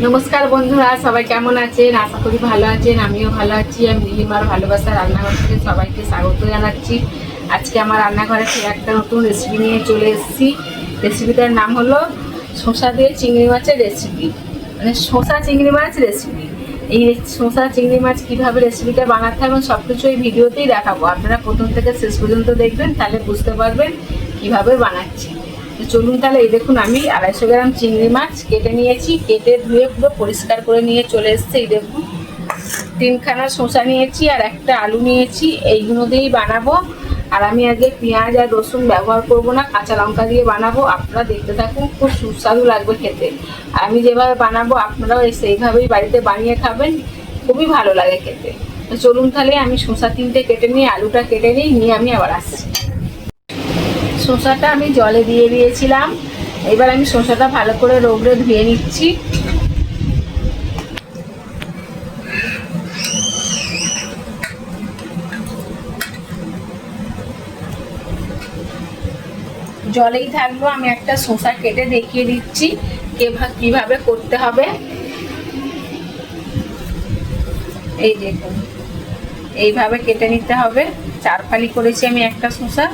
নমস্কার বন্ধুরা, সবাই কেমন আছেন? আশা করি ভালো আছেন। আমিও ভালো আছি। আমি নীলিমার ভালোবাসা রান্নাঘর থেকে সবাইকে স্বাগত জানাচ্ছি। আজকে আমার রান্নাঘরে একটা নতুন রেসিপি নিয়ে চলে এসেছি। রেসিপিটার নাম হলো শসা দিয়ে চিংড়ি মাছের রেসিপি, মানে শসা চিংড়ি মাছ রেসিপি। এই শসা চিংড়ি মাছ কীভাবে রেসিপিটা বানাতে হবে সব কিছু এই ভিডিওতেই দেখাবো। আপনারা প্রথম থেকে শেষ পর্যন্ত দেখবেন, তাহলে বুঝতে পারবেন কীভাবে বানাচ্ছি। চলুন তাহলে। এই দেখুন, আমি 250 গ্রাম চিংড়ি মাছ কেটে নিয়েছি। কেটে ধুয়ে পুরো পরিষ্কার করে নিয়ে চলে এসেছে। এই দেখুন, 3খানা শসা নিয়েছি আর একটা আলু নিয়েছি। এইগুলো দিয়েই বানাবো। আর আমি আগে পেঁয়াজ আর রসুন ব্যবহার করব না, কাঁচা লঙ্কা দিয়ে বানাবো। আপনারা দেখতে থাকুন, খুব সুস্বাদু লাগবে খেতে। আর আমি যেভাবে বানাবো আপনারাও সেইভাবেই বাড়িতে বানিয়ে খাবেন, খুবই ভালো লাগে খেতে। তো চলুন তাহলে, আমি শসা 3টে কেটে নিয়ে আলুটা কেটে নিয়ে আমি আবার আসছি। শসাটা আমি জলে দিয়ে দিয়েছিলাম। এবার আমি শসাটা ভালো করে রগড়ে ধুয়ে নিচ্ছি। জলেই থাকলো, আমি একটা শসা কেটে দেখিয়ে দিচ্ছি কিভাবে করতে হবে। এই দেখুন, এইভাবে কেটে নিতে হবে। 4 ফালি করেছি আমি একটা শসা।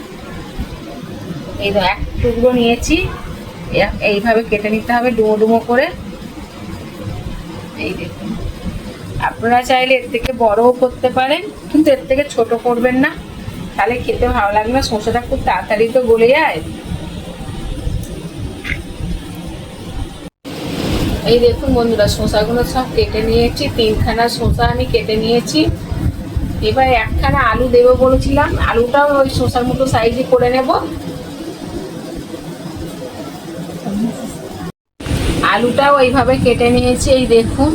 এই এক টুকরো নিয়েছি, এইভাবে কেটে নিতে হবে ডুমো ডুমো করে। এই দেখুন, আপনারা চাইলে এর থেকে বড়ও করতে পারেন, কিন্তু এর থেকে ছোট করবেন না, তাহলে খেতে ভালো লাগবে না। শসাটা খুব তাড়াতাড়ি তো গলে যায়। এই দেখুন বন্ধুরা, শসাগুলো সব কেটে নিয়েছি। 3খানা শসা আমি কেটে নিয়েছি। এবার 1খানা আলু দেবো বলেছিলাম, আলুটাও ওই শসার মতো সাইজে করে নেব। আলুটাও ওইভাবে কেটে নিয়েছি। এই দেখুন,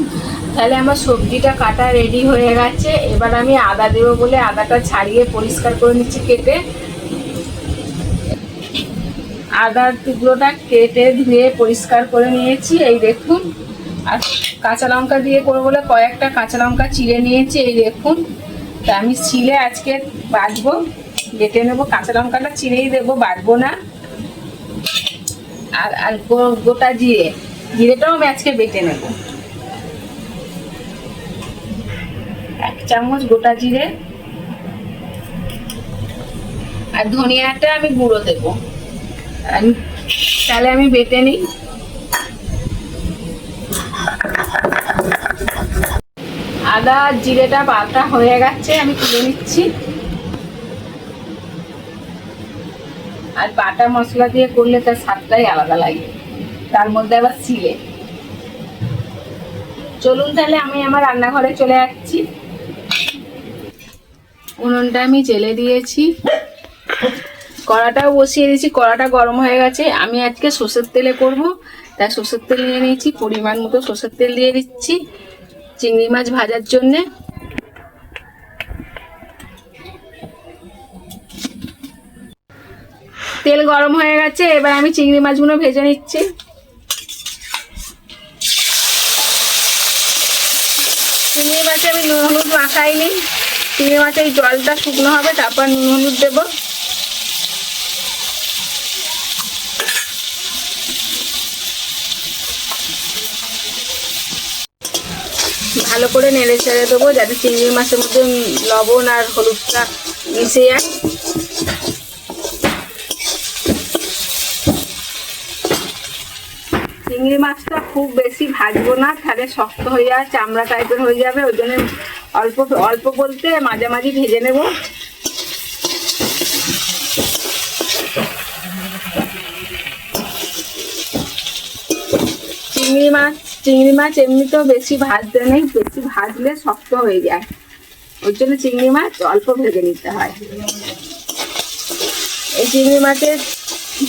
তাহলে আমার সবজিটা কাটা রেডি হয়ে গেছে। এবার আমি আদা দেবো বলে আদাটা ছাড়িয়ে পরিষ্কার করে নিচ্ছি কেটে। আদার টুকরোটা কেটে ধুয়ে পরিষ্কার করে নিয়েছি। এই দেখুন, আর কাঁচা লঙ্কা দিয়ে করবো বলে কয়েকটা কাঁচা লঙ্কা চিড়ে নিয়েছি। এই দেখুন, তা আমি ছিলে আজকে বাটবো, বেটে নেবো। কাঁচা লঙ্কাটা চিড়েই দেবো, বাটবো না। আর গোটা জিরেটাও আমি আজকে বেটে নেব। 1 চামচ গোটা জিরে। আর ধনিয়াটা আমি গুঁড়ো দেবো। তাহলে আমি বেটে নিই। আদা জিরেটা বাটা হয়ে গেছে, আমি তুলে নিচ্ছি। আর বাটা মশলা দিয়ে করলে তার স্বাদটাই আলাদা লাগে, তার মধ্যে আবার ছিলে। চলুন তাহলে, আমি আমার রান্নাঘরে চলে যাচ্ছি। উনুনটা আমি জেলে দিয়েছি, কড়াটাও বসিয়ে দিয়েছি। কড়াটা গরম হয়ে গেছে। আমি আজকে সর্ষের তেলে করব, তাই সর্ষের তেল নিয়ে নিয়েছি। পরিমাণ মতো সর্ষের তেল দিয়ে দিচ্ছি চিংড়ি মাছ ভাজার জন্যে। তেল গরম হয়ে গেছে, এবার আমি চিংড়ি মাছগুলো ভেজে নিচ্ছি। চিংড়ি মাছে আমি নুন হলুদ মাখাইনি। চিংড়ি মাছের এই জলটা শুকনো হবে, তারপর নুন হলুদ দেবো। ভালো করে নেড়ে ছেড়ে দেবো, যাতে চিংড়ি মাছের মধ্যে লবণ আর হলুদটা মিশে যায়। চিংড়ি মাছটা খুব বেশি ভাজবো না, তাহলে শক্ত হয়ে যায়, চামড়া টাইপের হয়ে যাবে। ওই জন্য অল্প অল্প বলতে মাঝামাঝি ভেজে নেব। চিংড়ি মাছ এমনিতেও বেশি ভাজতে নেই, বেশি ভাজলে শক্ত হয়ে যায়। ওর জন্য চিংড়ি মাছ অল্প ভেজে নিতে হয়। এই চিংড়ি মাছের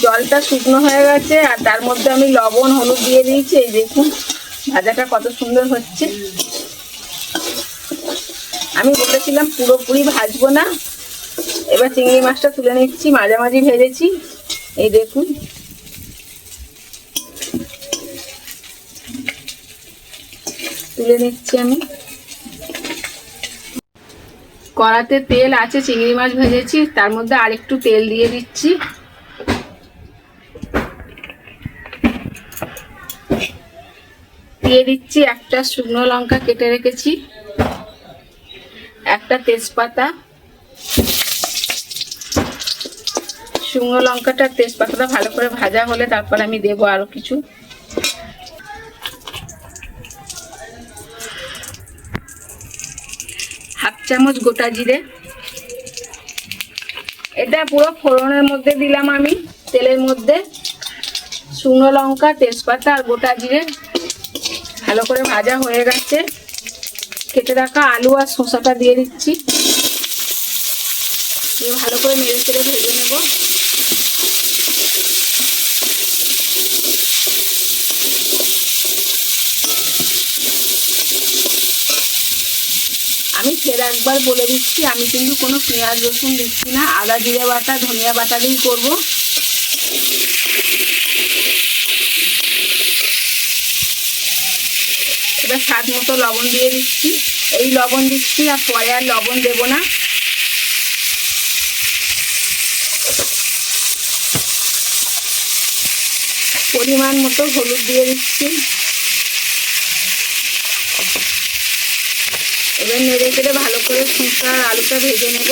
জলটা শুকনো হয়ে গেছে, আর তার মধ্যে আমি লবণ হলুদ দিয়ে দিয়েছি। এই দেখুন, ভাজাটা কত সুন্দর হচ্ছে। আমি বলেছিলাম পুরোপুরি ভাজবো না। এবার চিংড়ি মাছটা তুলে নিচ্ছি, মাঝামাঝি ভেজেছি। এই দেখুন, তুলে নিচ্ছি আমি। কড়াতে তেল আছে, চিংড়ি মাছ ভেজেছি, তার মধ্যে আরেকটু তেল দিয়ে দিচ্ছি। দিয়ে দিচ্ছি একটা শুকনো লঙ্কা কেটে রেখেছি, একটা তেজপাতা। শুকনো লঙ্কাটা তেজপাতাটা ভালো করে ভাজা হলে তারপর আমি দেবো আরো কিছু। হাফ চামচ গোটা জিরে, এটা পুরো ফোড়নের মধ্যে দিলাম আমি তেলের মধ্যে। শুকনো লঙ্কা, তেজপাতা আর গোটা জিরে ভালো করে ভাজা হয়ে গেছে। কেটে রাখা আলু আর শসাটা দিয়ে দিচ্ছি, দিয়ে ভালো করে নেড়ে চেড়ে ভেজে নেব। আমি ফের একবার বলে দিচ্ছি, আমি কিন্তু কোনো পেঁয়াজ রসুন দিচ্ছি না, আদা জিরে বাটা ধনিয়া বাটা দিয়েই করবো। এবার স্বাদ মতো লবণ দিয়ে দিচ্ছি, এই লবণ দিচ্ছি আর পরে আর লবণ দেবো না। পরিমাণ মতো হলুদ দিয়ে দিচ্ছি। এবার নেড়ে চেড়ে ভালো করে শসা আর আলুটা ভেজে নেব।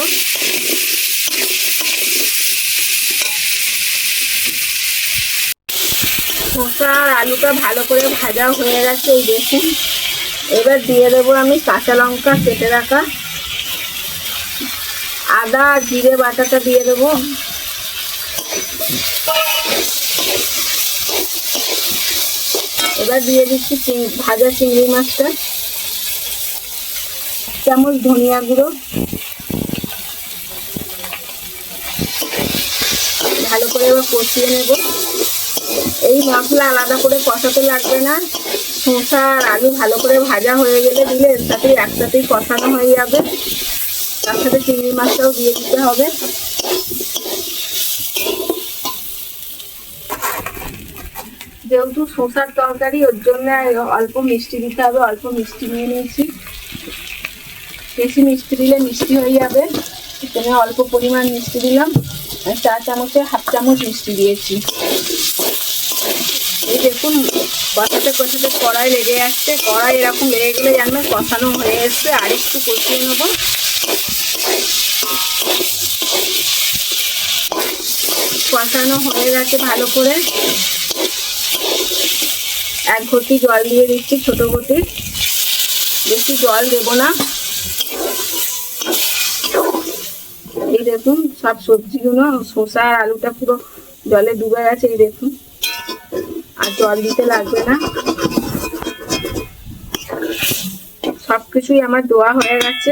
শসা আর আলুটা ভালো করে ভাজা হয়ে গেছে, এই দেখুন। এবার দিয়ে দেবো আমি কাঁচা লঙ্কা কেটে রাখা, আদা আর জিরে বাটাটা দিয়ে দেবো। এবার দিয়ে দিচ্ছি ভাজা চিংড়ি মাছটা, চামচ ধনিয়া গুঁড়ো, ভালো করে এবার কষিয়ে নেব। এই মশলা আলাদা করে কষাতে লাগবে না, শসা আর আলু ভালো করে ভাজা হয়ে গেলে দিলে এর সাথেই একসাথেই কষানো হয়ে যাবে। তার সাথে চিংড়ি মাছটাও দিয়ে দিতে হবে। যেহেতু শসার তরকারি, ওর জন্য অল্প মিষ্টি দিতে হবে, অল্প মিষ্টি নিয়ে নিয়েছি। বেশি মিষ্টি দিলে মিষ্টি হয়ে যাবে, এখানে অল্প পরিমাণ মিষ্টি দিলাম, 4 চামচে হাফ চামচ মিষ্টি দিয়েছি। এই দেখুন কষাতে কষাতে কড়াই লেগে যাচ্ছে, কড়াই এরকম লেগে গেলে জানবেন কষানো হয়ে এসছে। আর একটু কষিয়ে নেব। কষানো হয়ে গেছে ভালো করে। 1 ঘটি জল দিয়ে দিচ্ছি, ছোট ঘটি, বেশি জল দেব না। এই দেখুন সব সবজিগুলো, শসা আর আলুটা পুরো জলে ডুবে গেছে, এই দেখুন। আর জল দিতে লাগবে না, সবকিছুই আমার দেওয়া হয়ে গেছে।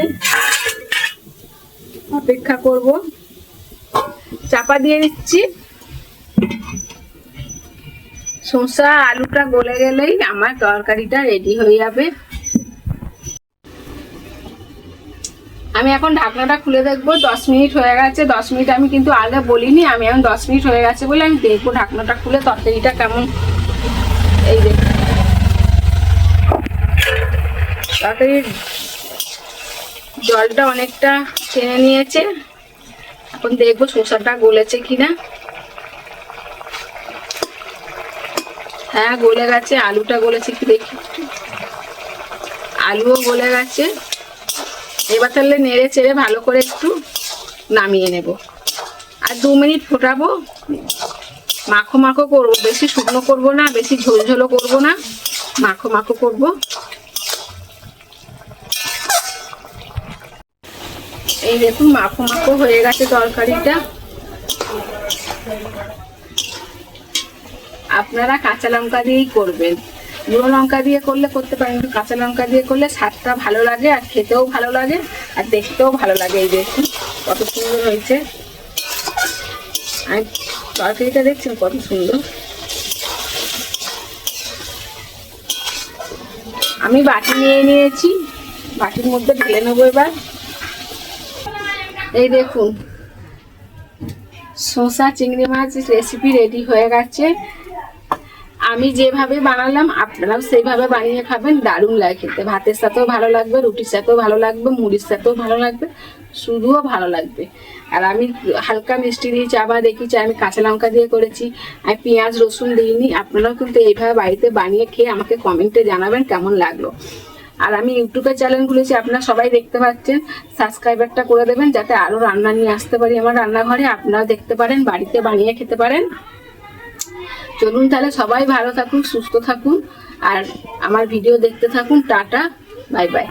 অপেক্ষা করব, চাপা দিয়ে দিচ্ছি। শসা আলুটা গলে গেলেই আমার তরকারিটা রেডি হয়ে যাবে। আমি এখন ঢাকনাটা খুলে দেখবো। 10 মিনিট হয়ে গেছে। 10 মিনিট আমি কিন্তু আগে বলিনি, আমি এখন 10 মিনিট হয়ে গেছে বলে আমি দেখবো ঢাকনাটা খুলে তরকারিটা কেমন। এই দেখ, তরকারির জলটা অনেকটা টেনে নিয়েছে। এখন দেখবো শসাটা গলেছে কিনা। হ্যাঁ গলে গেছে। আলুটা গলেছে কি দেখি, আলুও গলে গেছে। এবার তাহলে নেড়ে চেড়ে ভালো করে একটু নামিয়ে নেব। আর 2 মিনিট ফোটাবো, মাখো মাখো করবো, বেশি শুকনো করবো না, বেশি ঝোলঝোলও করবো না, মাখো মাখো করবো। এই দেখুন মাখো মাখো হয়ে গেছে তরকারিটা। আপনারা কাঁচা লঙ্কা দিয়েই করবেন, গুঁড়ো লঙ্কা দিয়ে করলে করতে পারেন, কিন্তু কাঁচা লঙ্কা দিয়ে করলে স্বাদটা ভালো লাগে, আর খেতেও ভালো লাগে, আর দেখতেও ভালো লাগে। এই দেখুন কত সুন্দর হয়েছে। আর তরকারিটা দেখছেন কত সুন্দর। আমি বাটি নিয়ে নিয়েছি, বাটির মধ্যে ঢেলে নেবো এবার। এই দেখুন শসা চিংড়ি মাছ রেসিপি রেডি হয়ে গেছে। আমি যেভাবে বানালাম আপনারাও সেইভাবে বানিয়ে খাবেন, দারুণ লাগে খেতে। ভাতের সাথেও ভালো লাগবে, রুটির সাথেও ভালো লাগবে, মুড়ির সাথেও ভালো লাগবে, শুধুও ভালো লাগবে। আর আমি হালকা মিষ্টি দিয়েছি, আবার দেখিয়েছি আমি কাঁচা লঙ্কা দিয়ে করেছি, আমি পেঁয়াজ রসুন দিইনি। আপনারাও কিন্তু এইভাবে বাড়িতে বানিয়ে খেয়ে আমাকে কমেন্টে জানাবেন কেমন লাগলো। আর আমি ইউটিউবে চ্যানেল খুলেছি, আপনারা সবাই দেখতে পাচ্ছেন, সাবস্ক্রাইবারটা করে দেবেন যাতে আরও রান্না নিয়ে আসতে পারি আমার রান্নাঘরে, আপনারাও দেখতে পারেন, বাড়িতে বানিয়ে খেতে পারেন। চলুন তাহলে সবাই ভালো থাকুন, সুস্থ থাকুন, আর আমার ভিডিও দেখতে থাকুন। Tata, bye bye.